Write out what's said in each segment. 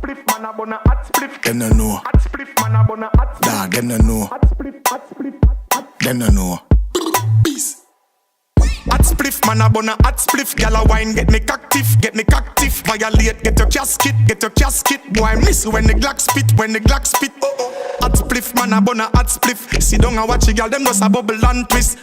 spliff, man a bun a hot spliff. Them no know. Hot spliff, man a bun a hot spliff. Nah, them no know. Hot spliff, hot spliff, hot. Them no know. Peace. Hot spliff, man a bun a hot spliff. Gyal a wine, get me cocktiff, get me cocktiff. Violate, get your casket, get your casket. Boy, I miss when the Glock spit, when the Glock spit. Hot spliff, man a bun a hot spliff. Sit down and watch it, gyal, them just a bubble and twist.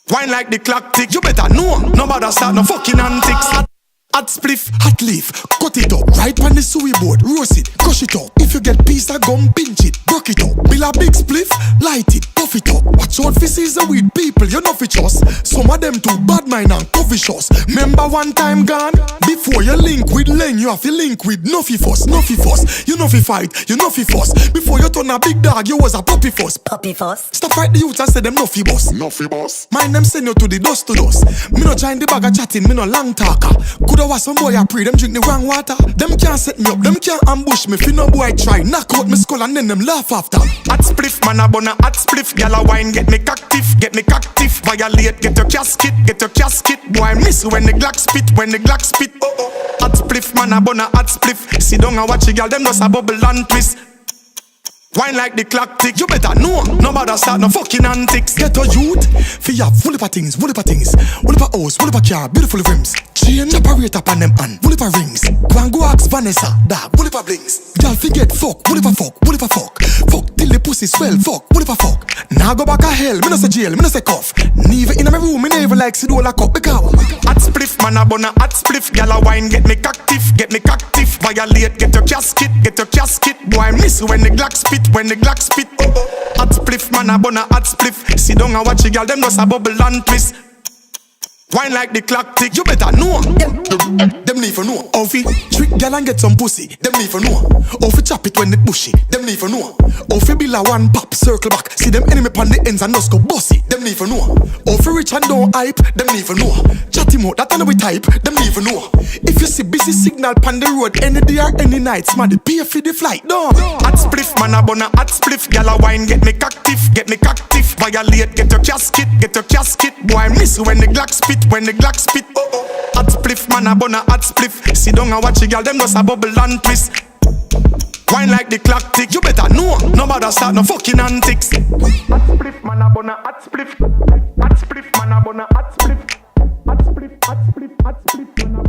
Wine like the clock tick, you better know. Nobody start no fucking antics. Hot spliff, hot leaf, cut it up. Right on the suey board, roast it, crush it up. If you get piece of gum, pinch it, broke it up. Bill a big spliff, light it, puff it up. Watch out for season with people, you know fi trust. Some of them too bad mind and coffee shots. Remember one time gone? Before you link with Len, you have to link with Nuffy Fuss, Nuffy Fuss. You know fi fight, you know fi fuss. Before you turn a big dog, you was a puppy fuss. Puppy fuss. Stop fight the youths and say them Nuffy boss. Nuffy boss. Mind them send you to the dust to dust. Me no join the bag of chatting, me no long talker. Coulda was some boy I pray, them drink the wrong water. Them can't set me up, them can't ambush me. Fi no boy try, knock out me skull and then them laugh after. Hot spliff, man a bun a hot spliff. Gyal a wine, get me cocktiff, get me cocktiff. Violate, get your casket, get your casket. Boy, I miss when the Glock spit, when the Glock spit. Hot spliff, man a bun a hot spliff. Sit down and watch it, gyal, them just a bubble and twist. Wine like the clock tick, you better know. Nobody start no fucking antics. Get a youth, fi have full of things, full of things. Full of house, full of car, beautiful rims. Chain operate up on them and full of rings. Go and go ask Vanessa, dog, full of blings. Y'all forget fuck, full of fuck, full of fuck. Fuck till the pussy swell, fuck, full of fuck. Now go back a hell, me no say jail, me no say cuff. Neither in my room, me never like see do a cup because hot spliff, man a bun a hot spliff. Gyal a wine, get me cocktiff, get me cocktiff. Violate, get your casket, get your casket. Boy, I miss when the Glock spit, when the Glock spit. Hot spliff, man a bun a hot spliff. Sit down and watch it, gyal, them just a bubble and twist. Wine like the clock tick, you better know. Them need for know. How fi trick gyal and get some pussy, them need for know. How fi chop it when it bushy, them need for know. How fi build a one pop circle back, see them enemy pon the ends and just go bossy, them need for know. How fi rich and don't hype, them need for know. Chat him out, that and we type, them need for know. If you see busy signal pon the road any day or any night, smarty pay for the flight, no. Hot spliff, man a bun a hot spliff. Gyal a wine, get me cocktiff, get me cocktiff. Violate, get your casket, get your casket. Boy, I miss when the Glock spit, when the Glock spit. Hot spliff, man a bun a hot spliff. Sit down and watch it, gyal, them just a bubble and twist. Wine like the clock tick, you better know. Nobody start no fucking antics. Hot spliff, man a bun a hot spliff. Hot spliff, man a bun a hot spliff. Hot spliff, hot spliff, hot spliff, man a